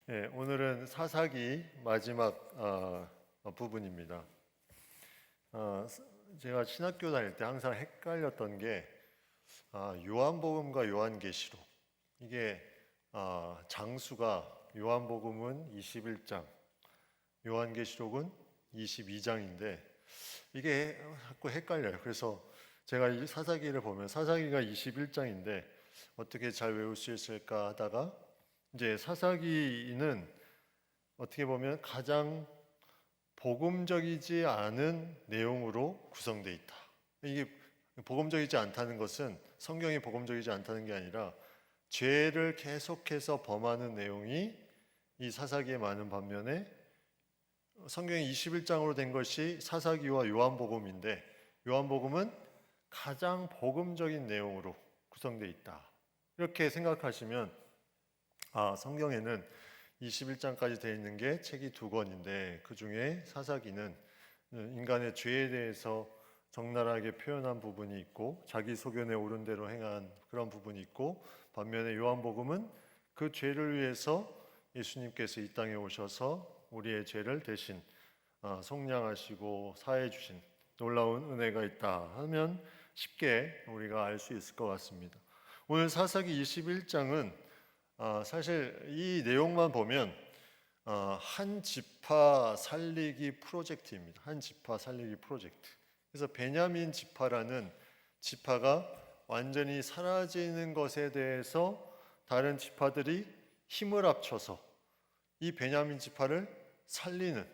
네, 오늘은 사사기 마지막 부분입니다. 제가 신학교 다닐 때 항상 헷갈렸던 게 요한복음과 요한계시록, 이게 장수가 요한복음은 21장, 요한계시록은 22장인데 이게 자꾸 헷갈려요. 그래서 제가 이 사사기를 보면 사사기가 21장인데 어떻게 잘 외울 수 있을까 하다가 이제 사사기는 어떻게 보면 가장 복음적이지 않은 내용으로 구성되어 있다. 이게 복음적이지 않다는 것은 성경이 복음적이지 않다는 게 아니라 죄를 계속해서 범하는 내용이 이 사사기에 많은 반면에 성경이 21장으로 된 것이 사사기와 요한복음인데 요한복음은 가장 복음적인 내용으로 구성되어 있다. 이렇게 생각하시면 성경에는 21장까지 되어 있는 게 책이 2권인데 그 중에 사사기는 인간의 죄에 대해서 적나라하게 표현한 부분이 있고 자기 소견에 옳은 대로 행한 그런 부분이 있고, 반면에 요한복음은 그 죄를 위해서 예수님께서 이 땅에 오셔서 우리의 죄를 대신 속량하시고 사해 주신 놀라운 은혜가 있다 하면 쉽게 우리가 알 수 있을 것 같습니다. 오늘 사사기 21장은 사실 이 내용만 보면 한 지파 살리기 프로젝트입니다. 한 지파 살리기 프로젝트. 그래서 베냐민 지파라는 지파가 완전히 사라지는 것에 대해서 다른 지파들이 힘을 합쳐서 이 베냐민 지파를 살리는,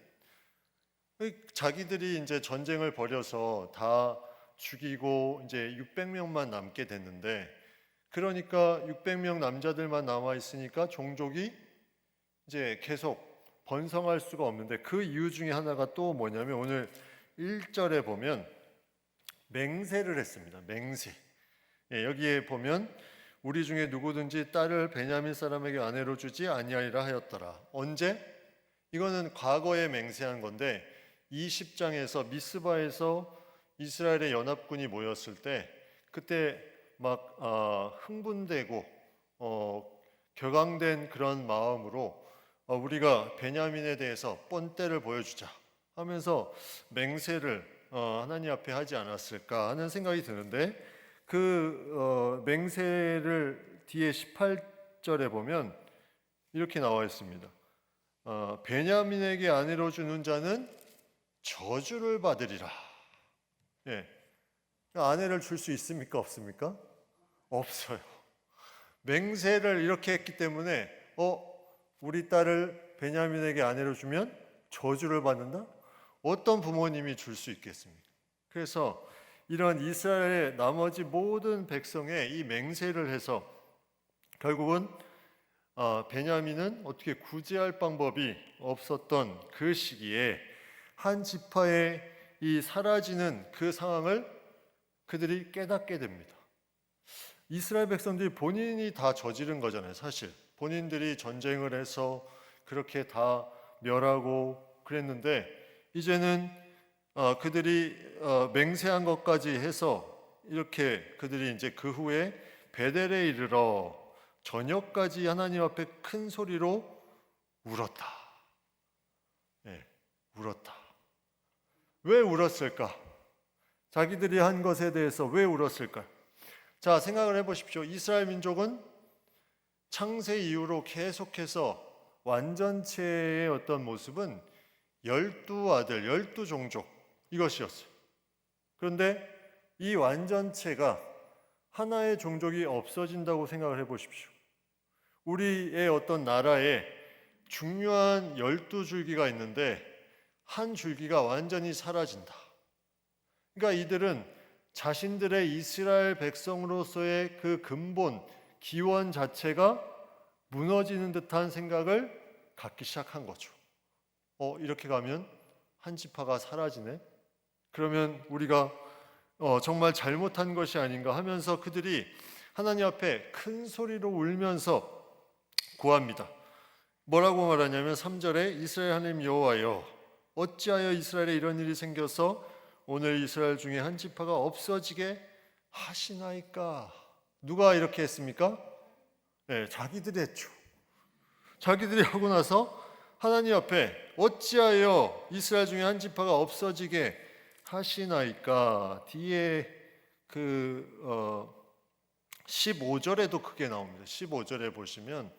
자기들이 이제 전쟁을 벌여서 다 죽이고 이제 600명만 남게 됐는데, 그러니까 600명 남자들만 남아 있으니까 종족이 이제 계속 번성할 수가 없는데, 그 이유 중에 하나가 또 뭐냐면 오늘 1절에 보면 맹세를 했습니다. 맹세. 여기에 보면 우리 중에 누구든지 딸을 베냐민 사람에게 아내로 주지 아니하리라 하였더라. 언제? 이거는 과거에 맹세한 건데 20장에서 미스바에서 이스라엘의 연합군이 모였을 때 그때 막 흥분되고 격앙된 그런 마음으로 우리가 베냐민에 대해서 본때를 보여주자 하면서 맹세를 하나님 앞에 하지 않았을까 하는 생각이 드는데, 그 맹세를 뒤에 18절에 보면 이렇게 나와 있습니다. 베냐민에게 아내로 주는 자는 저주를 받으리라. 아내를 줄 수 있습니까? 없습니까? 없어요. 맹세를 이렇게 했기 때문에 우리 딸을 베냐민에게 아내로 주면 저주를 받는다? 어떤 부모님이 줄 수 있겠습니까? 그래서 이런 이스라엘의 나머지 모든 백성에 이 맹세를 해서 결국은 베냐민은 어떻게 구제할 방법이 없었던 그 시기에 한 지파의 이 사라지는 그 상황을 그들이 깨닫게 됩니다. 이스라엘 백성들이 본인이 다 저지른 거잖아요. 사실 본인들이 전쟁을 해서 그렇게 다 멸하고 그랬는데, 이제는 그들이 맹세한 것까지 해서 이렇게 그들이 이제 그 후에 베델에 이르러 저녁까지 하나님 앞에 큰 소리로 울었다. 울었다. 왜 울었을까? 자기들이 한 것에 대해서 왜 울었을까? 자, 생각을 해보십시오. 이스라엘 민족은 창세 이후로 계속해서 완전체의 어떤 모습은 12아들, 12종족 이것이었어요. 그런데 이 완전체가 하나의 종족이 없어진다고 생각을 해보십시오. 우리의 어떤 나라에 중요한 12줄기가 있는데 한 줄기가 완전히 사라진다. 그러니까 이들은 자신들의 이스라엘 백성으로서의 그 근본, 기원 자체가 무너지는 듯한 생각을 갖기 시작한 거죠. 이렇게 가면 한 지파가 사라지네? 그러면 우리가 정말 잘못한 것이 아닌가 하면서 그들이 하나님 앞에 큰 소리로 울면서 구합니다. 뭐라고 말하냐면 3절에 이스라엘 하나님 여호와여, 어찌하여 이스라엘에 이런 일이 생겨서 오늘 이스라엘 중에 한 지파가 없어지게 하시나이까? 누가 이렇게 했습니까? 자기들이 했죠. 자기들이 하고 나서 하나님 앞에 어찌하여 이스라엘 중에 한 지파가 없어지게 하시나이까. 뒤에 15절에도 크게 나옵니다. 15절에 보시면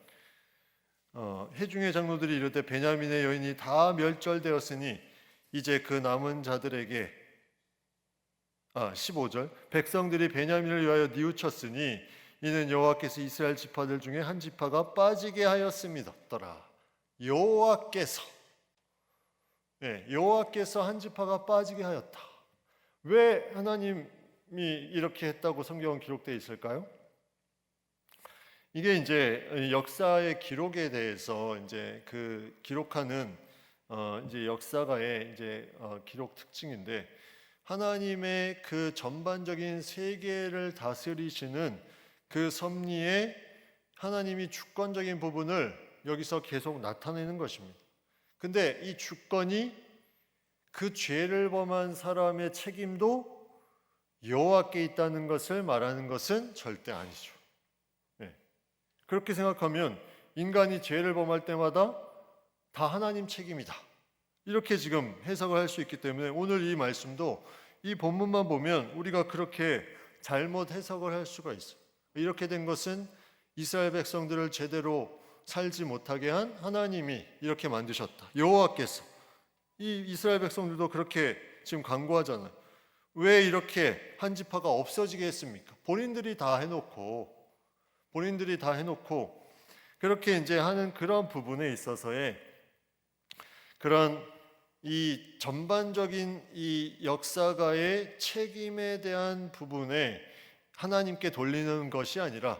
회중의 장로들이 이르되 베냐민의 여인이 다 멸절되었으니 이제 그 남은 자들에게 15절 백성들이 베냐민을 위하여 뉘우쳤으니 이는 여호와께서 이스라엘 지파들 중에 한 지파가 빠지게 하였음이더라. 여호와께서 한 지파가 빠지게 하였다. 왜 하나님이 이렇게 했다고 성경은 기록되어 있을까요? 이게 이제 역사의 기록에 대해서 이제 기록하는 이제 역사가의 이제 기록 특징인데, 하나님의 그 전반적인 세계를 다스리시는 그 섭리에 하나님이 주권적인 부분을 여기서 계속 나타내는 것입니다. 근데 이 주권이 그 죄를 범한 사람의 책임도 여호와께 있다는 것을 말하는 것은 절대 아니죠. 그렇게 생각하면 인간이 죄를 범할 때마다 다 하나님 책임이다, 이렇게 지금 해석을 할 수 있기 때문에 오늘 이 말씀도 이 본문만 보면 우리가 그렇게 잘못 해석을 할 수가 있어요. 이렇게 된 것은 이스라엘 백성들을 제대로 살지 못하게 한 하나님이 이렇게 만드셨다. 여호와께서. 이 이스라엘 백성들도 그렇게 지금 간구하잖아요. 왜 이렇게 한 지파가 없어지게 했습니까? 본인들이 다 해놓고 그렇게 이제 하는 그런 부분에 있어서의 그런 이 전반적인 이 역사가의 책임에 대한 부분에 하나님께 돌리는 것이 아니라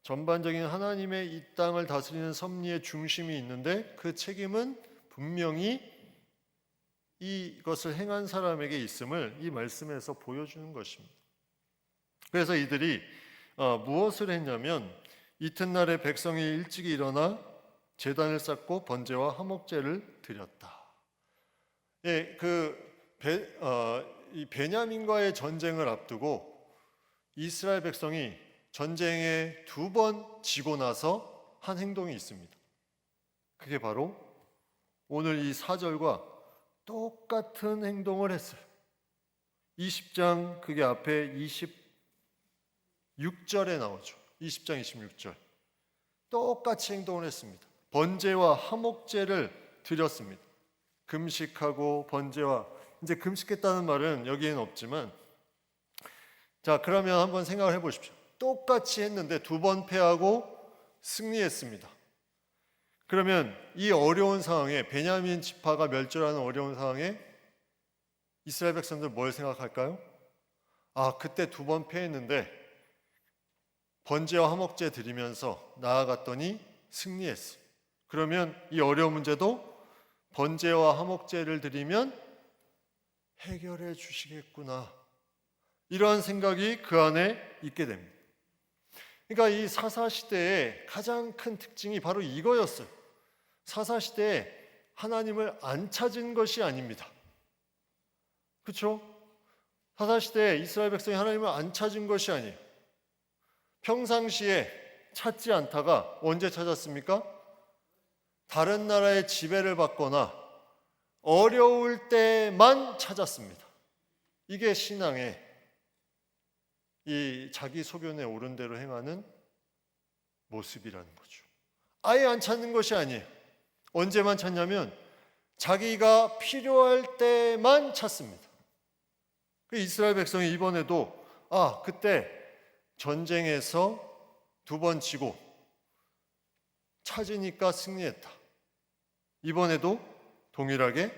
전반적인 하나님의 이 땅을 다스리는 섭리의 중심이 있는데 그 책임은 분명히 이것을 행한 사람에게 있음을 이 말씀에서 보여주는 것입니다. 그래서 이들이 무엇을 했냐면 이튿날에 백성이 일찍이 일어나 제단을 쌓고 번제와 화목제를 드렸다. 이 베냐민과의 전쟁을 앞두고 이스라엘 백성이 전쟁에 2번 지고 나서 한 행동이 있습니다. 그게 바로 오늘 이 4절과 똑같은 행동을 했어요. 20장 그게 앞에 26절에 나오죠. 20장 26절. 똑같이 행동을 했습니다. 번제와 화목제를 드렸습니다. 금식하고 번제와, 이제 금식했다는 말은 여기에는 없지만, 자, 그러면 한번 생각을 해보십시오. 똑같이 했는데 2번 패하고 승리했습니다. 그러면 이 어려운 상황에, 베냐민 지파가 멸절하는 어려운 상황에 이스라엘 백성들 뭘 생각할까요? 그때 2번 패했는데 번제와 화목제 드리면서 나아갔더니 승리했어. 그러면 이 어려운 문제도 번제와 화목제를 드리면 해결해 주시겠구나, 이러한 생각이 그 안에 있게 됩니다. 그러니까 이 사사시대의 가장 큰 특징이 바로 이거였어요. 사사시대에 하나님을 안 찾은 것이 아닙니다. 그렇죠? 사사시대에 이스라엘 백성이 하나님을 안 찾은 것이 아니에요. 평상시에 찾지 않다가 언제 찾았습니까? 다른 나라의 지배를 받거나 어려울 때만 찾았습니다. 이게 신앙의 이 자기 소견에 옳은 대로 행하는 모습이라는 거죠. 아예 안 찾는 것이 아니에요. 언제만 찾냐면 자기가 필요할 때만 찾습니다. 이스라엘 백성이 이번에도 그때 전쟁에서 2번 지고 찾으니까 승리했다. 이번에도 동일하게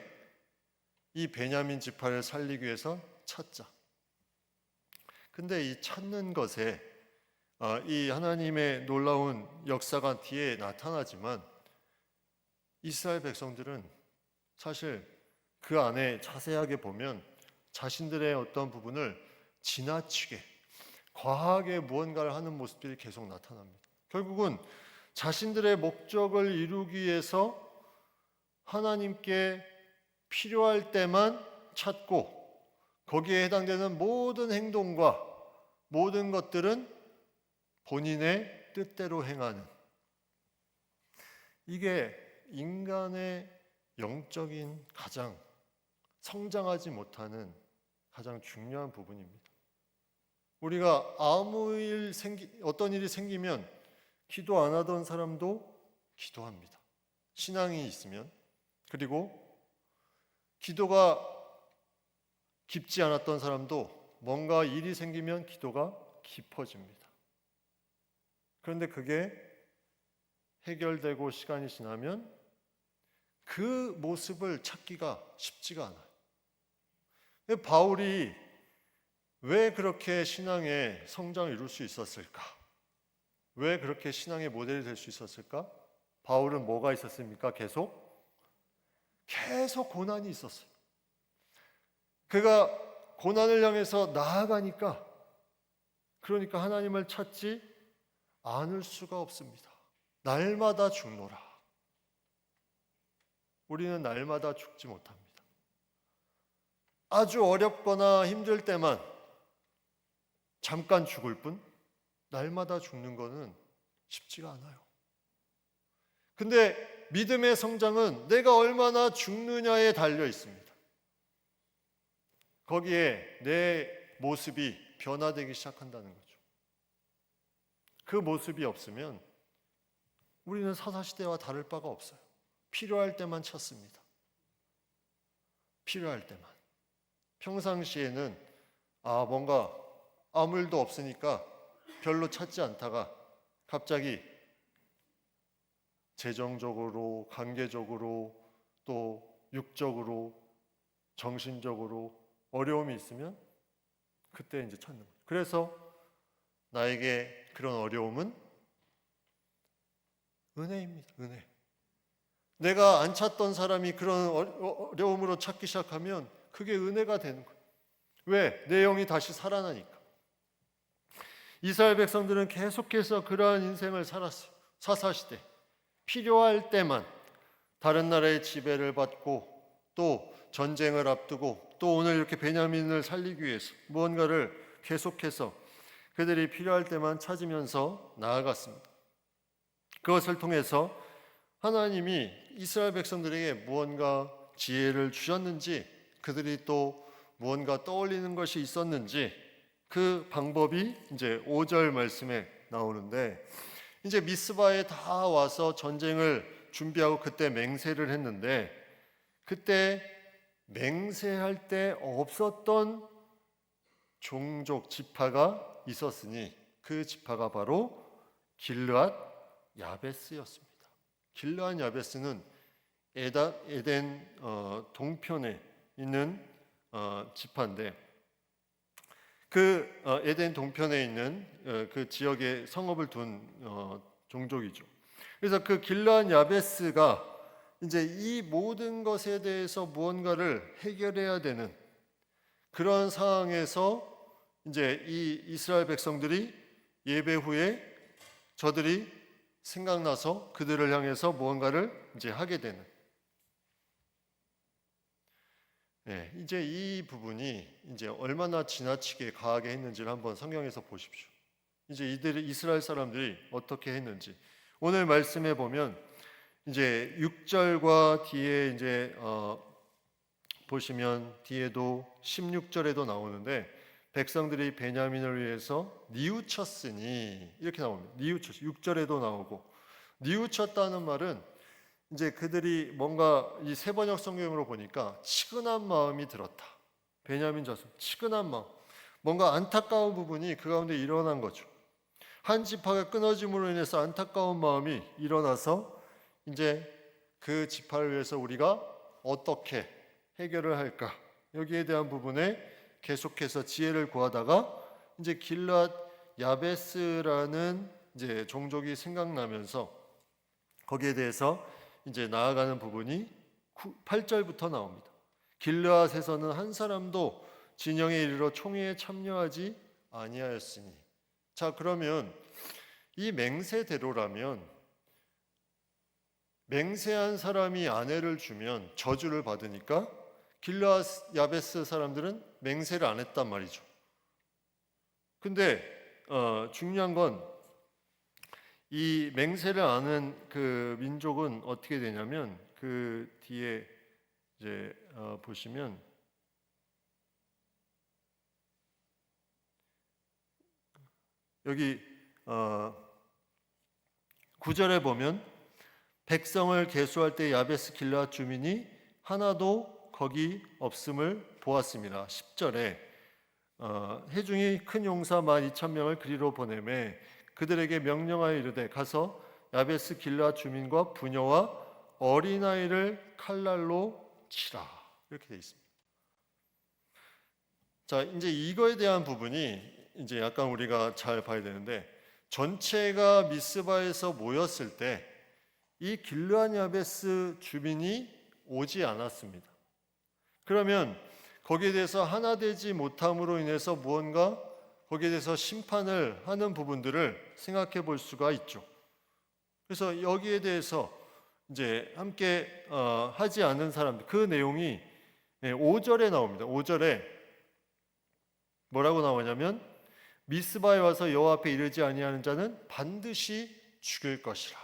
이 베냐민 지파를 살리기 위해서 찾자. 근데 이 찾는 것에 이 하나님의 놀라운 역사가 뒤에 나타나지만 이스라엘 백성들은 사실 그 안에 자세하게 보면 자신들의 어떤 부분을 지나치게 과하게 무언가를 하는 모습들이 계속 나타납니다. 결국은 자신들의 목적을 이루기 위해서 하나님께 필요할 때만 찾고 거기에 해당되는 모든 행동과 모든 것들은 본인의 뜻대로 행하는, 이게 인간의 영적인 가장 성장하지 못하는 가장 중요한 부분입니다. 우리가 어떤 일이 생기면 기도 안 하던 사람도 기도합니다. 신앙이 있으면. 그리고 기도가 깊지 않았던 사람도 뭔가 일이 생기면 기도가 깊어집니다. 그런데 그게 해결되고 시간이 지나면 그 모습을 찾기가 쉽지가 않아요. 바울이 왜 그렇게 신앙의 성장을 이룰 수 있었을까? 왜 그렇게 신앙의 모델이 될 수 있었을까? 바울은 뭐가 있었습니까? 계속 고난이 있었어요. 그가 고난을 향해서 나아가니까, 그러니까 하나님을 찾지 않을 수가 없습니다. 날마다 죽노라. 우리는 날마다 죽지 못합니다. 아주 어렵거나 힘들 때만 잠깐 죽을 뿐, 날마다 죽는 것은 쉽지가 않아요. 근데 믿음의 성장은 내가 얼마나 죽느냐에 달려 있습니다. 거기에 내 모습이 변화되기 시작한다는 거죠. 그 모습이 없으면 우리는 사사시대와 다를 바가 없어요. 필요할 때만 찾습니다. 필요할 때만. 평상시에는 뭔가 아무 일도 없으니까 별로 찾지 않다가 갑자기 재정적으로, 관계적으로, 또 육적으로, 정신적으로 어려움이 있으면 그때 이제 찾는 거예요. 그래서 나에게 그런 어려움은 은혜입니다. 은혜. 내가 안 찾던 사람이 그런 어려움으로 찾기 시작하면 그게 은혜가 되는 거예요. 왜? 내 영이 다시 살아나니까. 이스라엘 백성들은 계속해서 그러한 인생을 살았어요. 사사시대. 필요할 때만 다른 나라의 지배를 받고 또 전쟁을 앞두고 또 오늘 이렇게 베냐민을 살리기 위해서 무언가를 계속해서 그들이 필요할 때만 찾으면서 나아갔습니다. 그것을 통해서 하나님이 이스라엘 백성들에게 무언가 지혜를 주셨는지, 그들이 또 무언가 떠올리는 것이 있었는지, 그 방법이 이제 5절 말씀에 나오는데, 이제 미스바에 다 와서 전쟁을 준비하고 그때 맹세를 했는데, 그때 맹세할 때 없었던 종족 지파가 있었으니 그 지파가 바로 길르앗 야베스였습니다. 길르앗 야베스는 에덴 동편에 있는 지파인데, 그 에덴 동편에 있는 그 지역에 성읍을 둔 종족이죠. 그래서 그 길르앗 야베스가 이제 이 모든 것에 대해서 무언가를 해결해야 되는 그런 상황에서 이제 이 이스라엘 백성들이 예배 후에 저들이 생각나서 그들을 향해서 무언가를 이제 하게 되는. 이제 이 부분이 이제 얼마나 지나치게 가하게 했는지를 한번 성경에서 보십시오. 이제 이스라엘 사람들이 어떻게 했는지 오늘 말씀해 보면 이제 6절과 뒤에 이제 보시면 뒤에도 16절에도 나오는데, 백성들이 베냐민을 위해서 뉘우쳤으니 이렇게 나옵니다. 뉘우쳤. 6절에도 나오고, 뉘우쳤다는 말은 이제 그들이 뭔가 이 세번역 성경으로 보니까 치근한 마음이 들었다. 베냐민 자손 치근한 마음, 뭔가 안타까운 부분이 그 가운데 일어난 거죠. 한 지파가 끊어짐으로 인해서 안타까운 마음이 일어나서 이제 그 지파를 위해서 우리가 어떻게 해결을 할까, 여기에 대한 부분에 계속해서 지혜를 구하다가 이제 길르앗 야베스라는 이제 종족이 생각나면서 거기에 대해서 이제 나아가는 부분이 8절부터 나옵니다. 길르앗에서는 한 사람도 진영에 이르러 총회에 참여하지 아니하였으니. 자, 그러면 이 맹세대로라면 맹세한 사람이 아내를 주면 저주를 받으니까 길르앗 야베스 사람들은 맹세를 안 했단 말이죠. 근데 중요한 건 이 맹세를 아는 그 민족은 어떻게 되냐면 그 뒤에 이제 보시면 여기 9절에 보면 백성을 계수할 때 야베스 길르앗 주민이 하나도 거기 없음을 보았습니다. 10절에 회중이 큰 용사 12,000명을 그리로 보내매 그들에게 명령하여 이르되 가서 야베스 길르앗 주민과 부녀와 어린아이를 칼날로 치라. 이렇게 되어 있습니다. 자, 이제 이거에 대한 부분이 이제 약간 우리가 잘 봐야 되는데, 전체가 미스바에서 모였을 때 이 길르앗 야베스 주민이 오지 않았습니다. 그러면 거기에 대해서 하나 되지 못함으로 인해서 무언가 거기에 대해서 심판을 하는 부분들을 생각해 볼 수가 있죠. 그래서 여기에 대해서 이제 함께 하지 않은 사람들, 그 내용이 5절에 나옵니다. 5절에 뭐라고 나오냐면 미스바에 와서 여호와 앞에 이르지 아니하는 자는 반드시 죽일 것이라.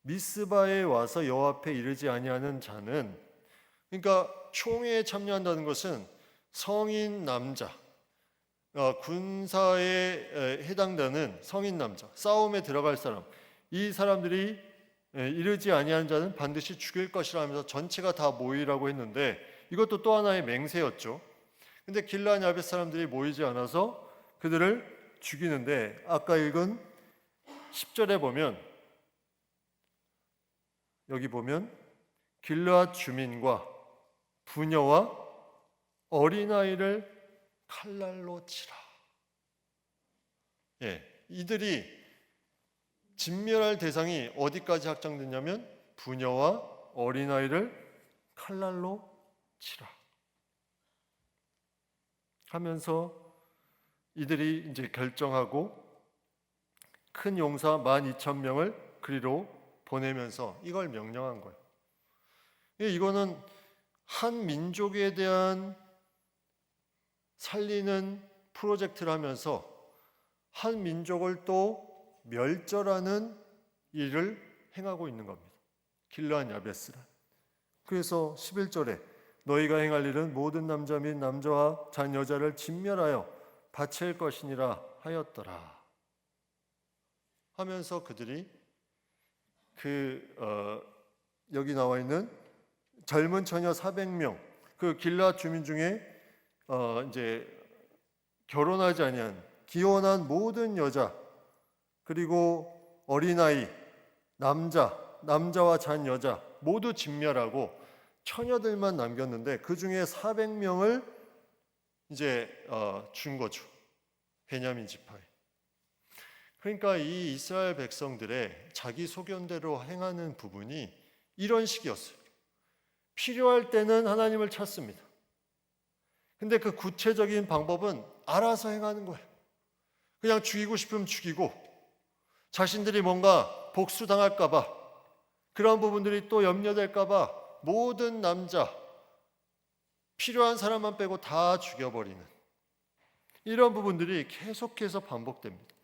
미스바에 와서 여호와 앞에 이르지 아니하는 자는, 그러니까 총회에 참여한다는 것은 성인 남자, 군사에 해당되는 성인 남자, 싸움에 들어갈 사람, 이 사람들이 이르지 아니하는 자는 반드시 죽일 것이라 하면서 전체가 다 모이라고 했는데, 이것도 또 하나의 맹세였죠. 근데 길르앗 야베스 사람들이 모이지 않아서 그들을 죽이는데, 아까 읽은 10절에 보면, 여기 보면 길르앗 주민과 부녀와 어린아이를 칼날로 치라. 이들이 진멸할 대상이 어디까지 확장됐냐면 부녀와 어린아이를 칼날로 치라 하면서 이들이 이제 결정하고 큰 용사 12,000명을 그리로 보내면서 이걸 명령한 거예요. 이거는 한 민족에 대한 살리는 프로젝트를 하면서 한 민족을 또 멸절하는 일을 행하고 있는 겁니다. 길르앗 야베스란. 그래서 11절에 너희가 행할 일은 모든 남자 및 남자와 잔 여자를 진멸하여 바칠 것이니라 하였더라 하면서 그들이 여기 나와 있는 젊은 처녀 400명, 그 길르앗 주민 중에 이제 결혼하지 아니한 기혼한 모든 여자, 그리고 어린아이, 남자와 잔 여자 모두 진멸하고 처녀들만 남겼는데 그 중에 400명을 이제 준 거죠. 베냐민 지파에. 그러니까 이 이스라엘 백성들의 자기 소견대로 행하는 부분이 이런 식이었어요. 필요할 때는 하나님을 찾습니다. 근데 그 구체적인 방법은 알아서 행하는 거예요. 그냥 죽이고 싶으면 죽이고, 자신들이 뭔가 복수당할까 봐, 그런 부분들이 또 염려될까 봐 모든 남자, 필요한 사람만 빼고 다 죽여버리는 이런 부분들이 계속해서 반복됩니다.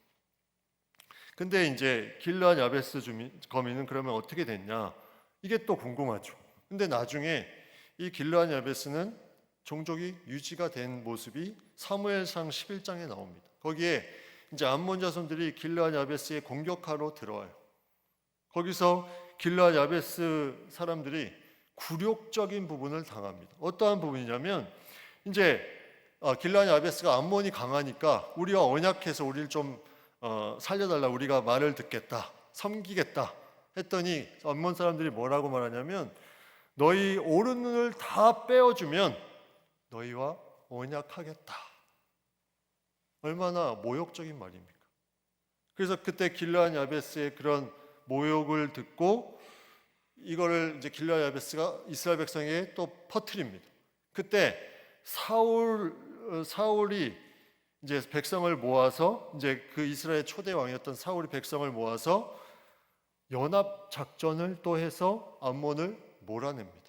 근데 이제 길르앗 야베스 거민은 그러면 어떻게 됐냐? 이게 또 궁금하죠. 근데 나중에 이 길르앗 야베스는 종족이 유지가 된 모습이 사무엘상 11장에 나옵니다. 거기에 이제 암몬 자손들이 길르앗 야베스에 공격하러 들어와요. 거기서 길르앗 야베스 사람들이 굴욕적인 부분을 당합니다. 어떠한 부분이냐면 이제 길르앗 야베스가 암몬이 강하니까 우리와 언약해서 우리를 좀 살려달라, 우리가 말을 듣겠다, 섬기겠다 했더니 암몬 사람들이 뭐라고 말하냐면 너희 오른눈을 다 빼어주면 너희와 언약하겠다. 얼마나 모욕적인 말입니까? 그래서 그때 길르앗 야베스의 그런 모욕을 듣고 이거를 이제 길르앗 야베스가 이스라엘 백성에게 또 퍼뜨립니다. 그때 사울이 이제 백성을 모아서, 이제 그 이스라엘 초대 왕이었던 사울이 백성을 모아서 연합 작전을 또 해서 암몬을 몰아냅니다.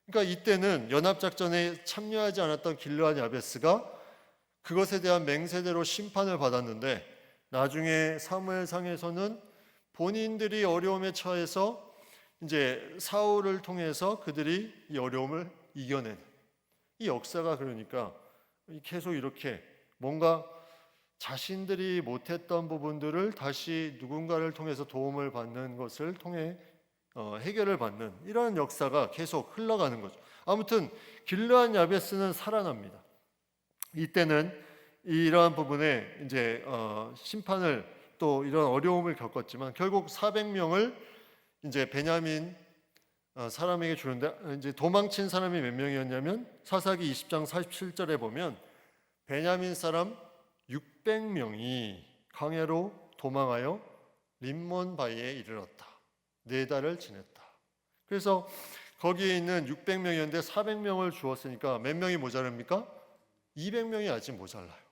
그러니까 이때는 연합 작전에 참여하지 않았던 길르앗 야베스가 그것에 대한 맹세대로 심판을 받았는데 나중에 사무엘상에서는 본인들이 어려움에 처해서 이제 사울을 통해서 그들이 이 어려움을 이겨낸 이 역사가, 그러니까 계속 이렇게 뭔가 자신들이 못했던 부분들을 다시 누군가를 통해서 도움을 받는 것을 통해 해결을 받는 이런 역사가 계속 흘러가는 거죠. 아무튼 길르앗 야베스는 살아납니다. 이때는 이러한 부분에 이제 심판을 또 이런 어려움을 겪었지만 결국 400명을 이제 베냐민 사람에게 주는데, 이제 도망친 사람이 몇 명이었냐면 사사기 20장 47절에 보면 베냐민 사람 600명이 광야로 도망하여 림몬 바위에 이르렀다. 4달을 지냈다. 그래서 거기에 있는 600명이었는데 400명을 주었으니까 몇 명이 모자랍니까? 200명이 아직 모자라요.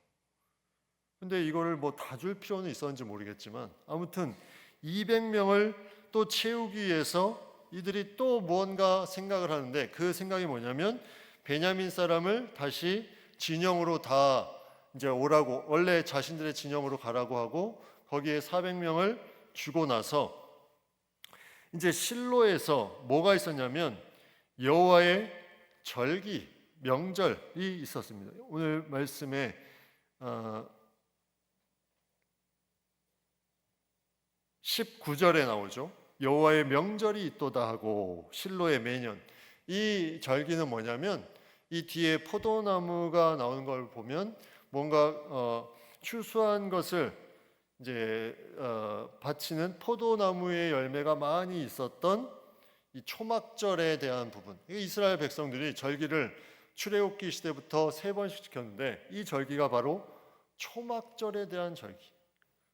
근데 이거를 뭐 다 줄 필요는 있었는지 모르겠지만 아무튼 200명을 또 채우기 위해서 이들이 또 무언가 생각을 하는데, 그 생각이 뭐냐면 베냐민 사람을 다시 진영으로 다 이제 오라고, 원래 자신들의 진영으로 가라고 하고 거기에 400명을 주고 나서 이제 실로에서 뭐가 있었냐면 여호와의 절기, 명절이 있었습니다. 오늘 말씀에 19절에 나오죠. 여호와의 명절이 있도다 하고 실로의 매년. 이 절기는 뭐냐면 이 뒤에 포도나무가 나오는 걸 보면 뭔가 추수한 것을 이제 바치는 포도나무의 열매가 많이 있었던 이 초막절에 대한 부분. 이스라엘 백성들이 절기를 출애굽기 시대부터 3번씩 지켰는데 이 절기가 바로 초막절에 대한 절기.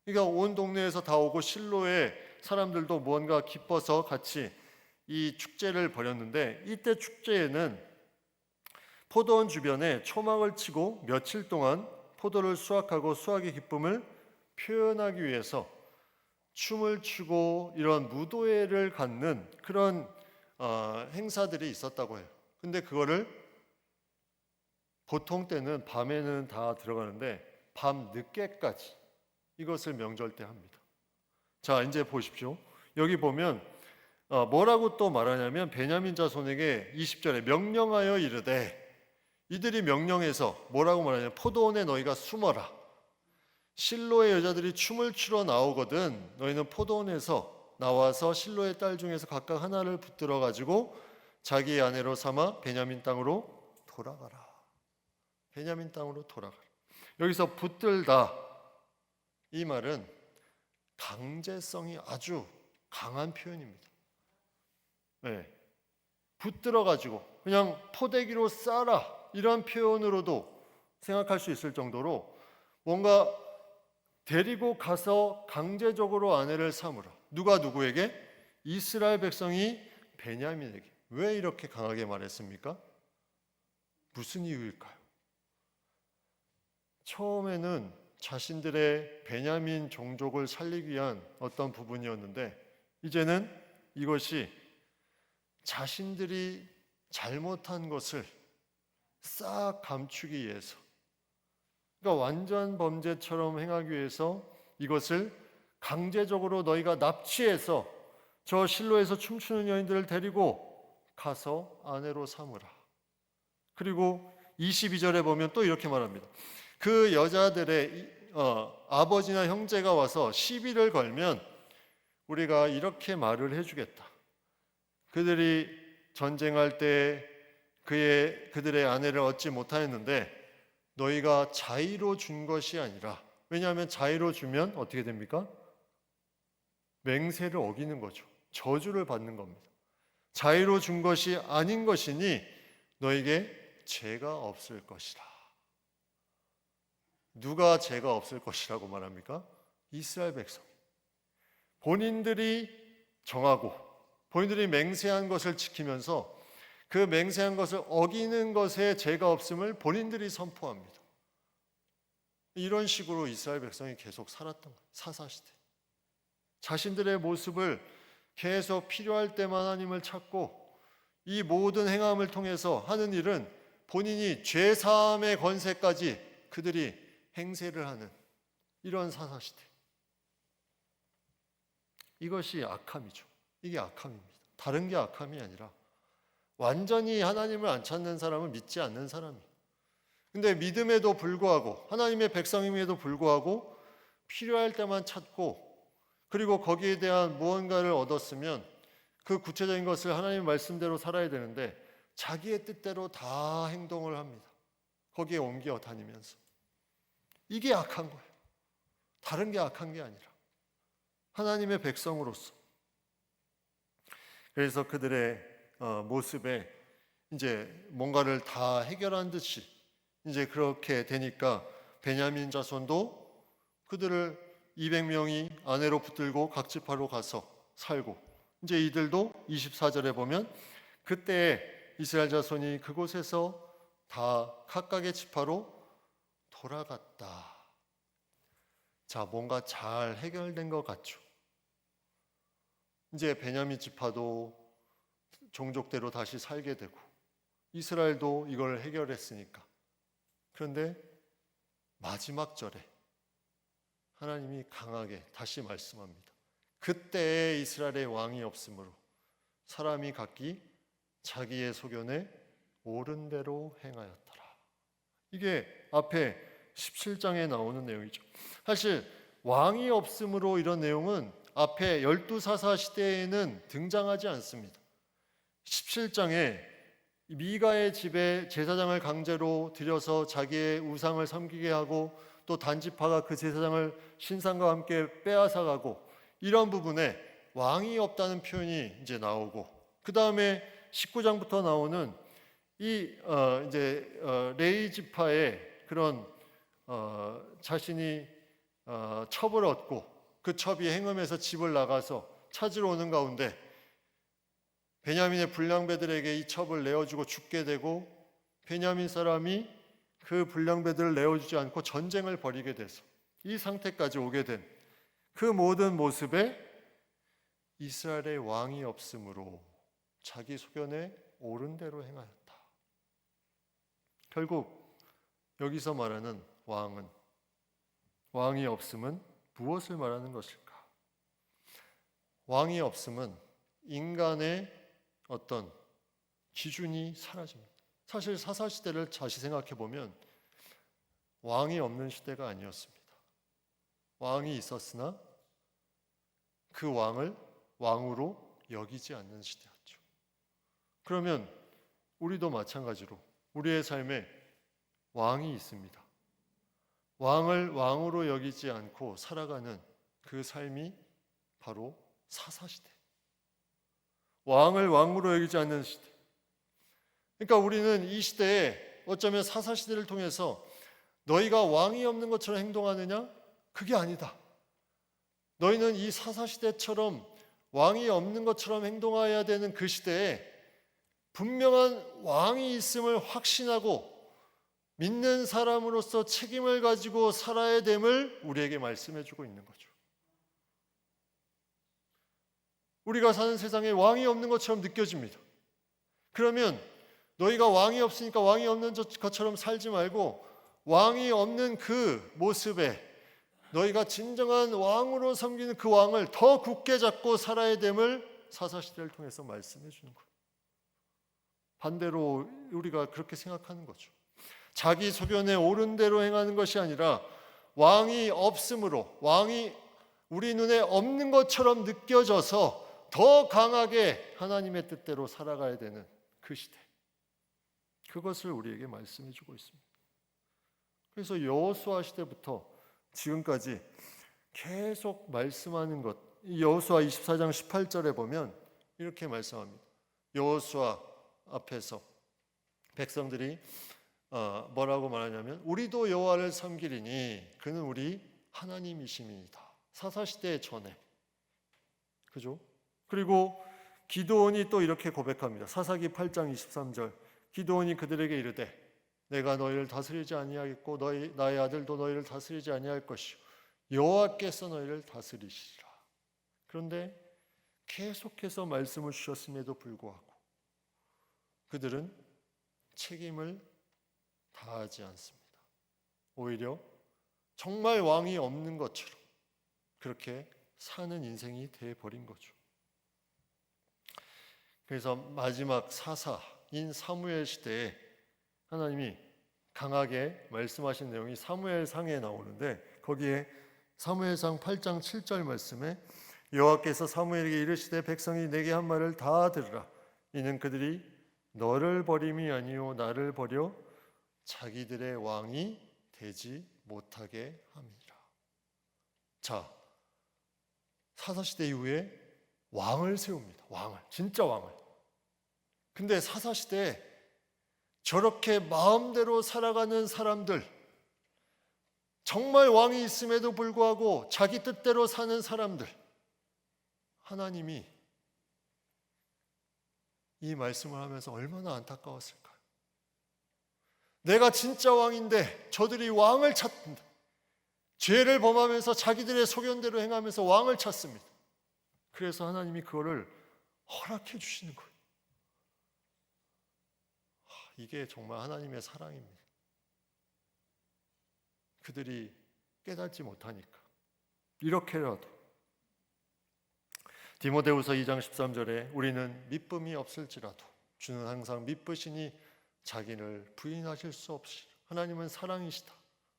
그러니까 온 동네에서 다 오고 실로의 사람들도 무언가 기뻐서 같이 이 축제를 벌였는데, 이때 축제에는 포도원 주변에 초막을 치고 며칠 동안 포도를 수확하고 수확의 기쁨을 표현하기 위해서 춤을 추고 이런 무도회를 갖는 그런 행사들이 있었다고 해요. 근데 그거를 보통 때는 밤에는 다 들어가는데 밤 늦게까지 이것을 명절 때 합니다. 자, 이제 보십시오. 여기 보면 뭐라고 또 말하냐면 베냐민 자손에게 20절에 명령하여 이르되, 이들이 명령해서 뭐라고 말하냐면 포도원에 너희가 숨어라. 실로의 여자들이 춤을 추러 나오거든 너희는 포도원에서 나와서 실로의 딸 중에서 각각 하나를 붙들어 가지고 자기의 아내로 삼아 베냐민 땅으로 돌아가라. 베냐민 땅으로 돌아가라. 여기서 붙들다, 이 말은 강제성이 아주 강한 표현입니다. 네. 붙들어 가지고 그냥 포대기로 싸라, 이런 표현으로도 생각할 수 있을 정도로 뭔가 데리고 가서 강제적으로 아내를 삼으라. 누가 누구에게? 이스라엘 백성이 베냐민에게. 왜 이렇게 강하게 말했습니까? 무슨 이유일까요? 처음에는 자신들의 베냐민 종족을 살리기 위한 어떤 부분이었는데 이제는 이것이 자신들이 잘못한 것을 싹 감추기 위해서, 그러니까 완전 범죄처럼 행하기 위해서 이것을 강제적으로 너희가 납치해서 저 실로에서 춤추는 여인들을 데리고 가서 아내로 삼으라. 그리고 22절에 보면 또 이렇게 말합니다. 그 여자들의 아버지나 형제가 와서 시비를 걸면 우리가 이렇게 말을 해주겠다. 그들이 전쟁할 때 그들의 아내를 얻지 못하였는데 너희가 자의로 준 것이 아니라, 왜냐하면 자의로 주면 어떻게 됩니까? 맹세를 어기는 거죠. 저주를 받는 겁니다. 자의로 준 것이 아닌 것이니 너에게 죄가 없을 것이라. 누가 죄가 없을 것이라고 말합니까? 이스라엘 백성. 본인들이 정하고 본인들이 맹세한 것을 지키면서 그 맹세한 것을 어기는 것에 죄가 없음을 본인들이 선포합니다. 이런 식으로 이스라엘 백성이 계속 살았던 거예요. 사사시대. 자신들의 모습을 계속 필요할 때만 하나님을 찾고 이 모든 행함을 통해서 하는 일은 본인이 죄사함의 권세까지 그들이 행세를 하는 이런 사사시대. 이것이 악함이죠. 이게 악함입니다. 다른 게 악함이 아니라 완전히 하나님을 안 찾는 사람은 믿지 않는 사람이에요. 근데 믿음에도 불구하고 하나님의 백성임에도 불구하고 필요할 때만 찾고 그리고 거기에 대한 무언가를 얻었으면 그 구체적인 것을 하나님의 말씀대로 살아야 되는데 자기의 뜻대로 다 행동을 합니다. 거기에 옮겨 다니면서. 이게 악한 거예요. 다른 게 악한 게 아니라 하나님의 백성으로서. 그래서 그들의 모습에 이제 뭔가를 다 해결한 듯이 이제 그렇게 되니까 베냐민 자손도 그들을 200명이 아내로 붙들고 각 지파로 가서 살고 이제 이들도 24절에 보면 그때 이스라엘 자손이 그곳에서 다 각각의 지파로 돌아갔다. 자, 뭔가 잘 해결된 것 같죠. 이제 베냐민 지파도 종족대로 다시 살게 되고 이스라엘도 이걸 해결했으니까. 그런데 마지막 절에 하나님이 강하게 다시 말씀합니다. 그때 이스라엘의 왕이 없으므로 사람이 각기 자기의 소견에 옳은 대로 행하였더라. 이게 앞에 17장에 나오는 내용이죠. 사실 왕이 없으므로 이런 내용은 앞에 12사사 시대에는 등장하지 않습니다. 17장에 미가의 집에 제사장을 강제로 들여서 자기의 우상을 섬기게 하고 또 단지파가 그 제사장을 신상과 함께 빼앗아가고 이런 부분에 왕이 없다는 표현이 이제 나오고 그 다음에 19장부터 나오는 이 레위 지파의 그런 자신이 첩을 얻고 그 첩이 행음해서 집을 나가서 찾으러 오는 가운데 베냐민의 불량배들에게 이 첩을 내어주고 죽게 되고 베냐민 사람이 그 불량배들을 내어주지 않고 전쟁을 벌이게 돼서 이 상태까지 오게 된 그 모든 모습에 이스라엘의 왕이 없으므로 자기 소견에 옳은 대로 행하였다. 결국 여기서 말하는 왕이 없음은 무엇을 말하는 것일까? 왕이 없음은 인간의 어떤 기준이 사라집니다. 사실 사사시대를 다시 생각해 보면 왕이 없는 시대가 아니었습니다. 왕이 있었으나 그 왕을 왕으로 여기지 않는 시대였죠. 그러면 우리도 마찬가지로 우리의 삶에 왕이 있습니다. 왕을 왕으로 여기지 않고 살아가는 그 삶이 바로 사사시대. 왕을 왕으로 여기지 않는 시대. 그러니까 우리는 이 시대에 어쩌면 사사시대를 통해서 너희가 왕이 없는 것처럼 행동하느냐? 그게 아니다. 너희는 이 사사시대처럼 왕이 없는 것처럼 행동해야 되는 그 시대에 분명한 왕이 있음을 확신하고 믿는 사람으로서 책임을 가지고 살아야 됨을 우리에게 말씀해 주고 있는 거죠. 우리가 사는 세상에 왕이 없는 것처럼 느껴집니다. 그러면 너희가 왕이 없으니까 왕이 없는 것처럼 살지 말고 왕이 없는 그 모습에 너희가 진정한 왕으로 섬기는 그 왕을 더 굳게 잡고 살아야 됨을 사사시대를 통해서 말씀해 주는 거예요. 반대로 우리가 그렇게 생각하는 거죠. 자기 소견에 옳은 대로 행하는 것이 아니라 왕이 없으므로 왕이 우리 눈에 없는 것처럼 느껴져서 더 강하게 하나님의 뜻대로 살아가야 되는 그 시대. 그것을 우리에게 말씀해 주고 있습니다. 그래서 여호수아 시대부터 지금까지 계속 말씀하는 것, 여호수아 24장 18절에 보면 이렇게 말씀합니다. 여호수아 앞에서 백성들이 뭐라고 말하냐면 우리도 여호와를 섬기리니 그는 우리 하나님이심이니이다. 사사시대 전에. 그죠? 그리고 기드온이 또 이렇게 고백합니다. 사사기 8장 23절. 기드온이 그들에게 이르되 내가 너희를 다스리지 아니하겠고 나의 아들도 너희를 다스리지 아니할 것이요 여호와께서 너희를 다스리시리라. 그런데 계속해서 말씀을 주셨음에도 불구하고 그들은 책임을 다하지 않습니다. 오히려 정말 왕이 없는 것처럼 그렇게 사는 인생이 돼버린 거죠. 그래서 마지막 사사인 사무엘 시대에 하나님이 강하게 말씀하신 내용이 사무엘상에 나오는데, 거기에 사무엘상 8장 7절 말씀에 여호와께서 사무엘에게 이르시되 백성이 내게 한 말을 다 들으라. 이는 그들이 너를 버림이 아니요 나를 버려 자기들의 왕이 되지 못하게 함이라. 자, 사사시대 이후에 왕을 세웁니다. 왕을, 진짜 왕을. 근데 사사시대에 저렇게 마음대로 살아가는 사람들, 정말 왕이 있음에도 불구하고 자기 뜻대로 사는 사람들, 하나님이 이 말씀을 하면서 얼마나 안타까웠을까요? 내가 진짜 왕인데 저들이 왕을 찾는다. 죄를 범하면서 자기들의 소견대로 행하면서 왕을 찾습니다. 그래서 하나님이 그거를 허락해 주시는 거예요. 이게 정말 하나님의 사랑입니다. 그들이 깨닫지 못하니까 이렇게라도. 디모데후서 2장 13절에 우리는 미쁨이 없을지라도 주는 항상 미쁘시니 자기를 부인하실 수 없이. 하나님은 사랑이시다.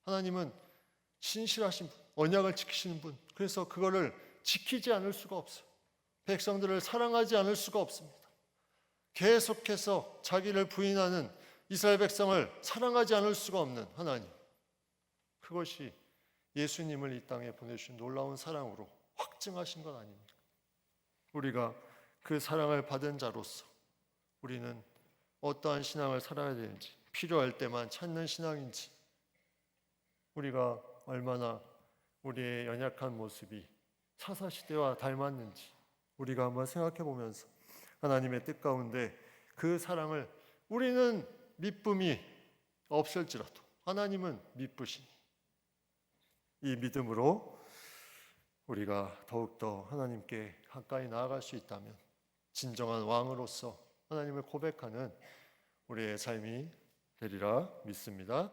하나님은 신실하신 분, 언약을 지키시는 분. 그래서 그거를 지키지 않을 수가 없어요. 백성들을 사랑하지 않을 수가 없습니다. 계속해서 자기를 부인하는 이스라엘 백성을 사랑하지 않을 수가 없는 하나님. 그것이 예수님을 이 땅에 보내주신 놀라운 사랑으로 확증하신 것 아닙니까? 우리가 그 사랑을 받은 자로서 우리는 어떠한 신앙을 살아야 되는지, 필요할 때만 찾는 신앙인지, 우리가 얼마나 우리의 연약한 모습이 사사시대와 닮았는지 우리가 한번 생각해 보면서 하나님의 뜻 가운데 그 사랑을, 우리는 미쁨이 없을지라도 하나님은 미쁘시니, 이 믿음으로 우리가 더욱더 하나님께 가까이 나아갈 수 있다면 진정한 왕으로서 하나님을 고백하는 우리의 삶이 되리라 믿습니다.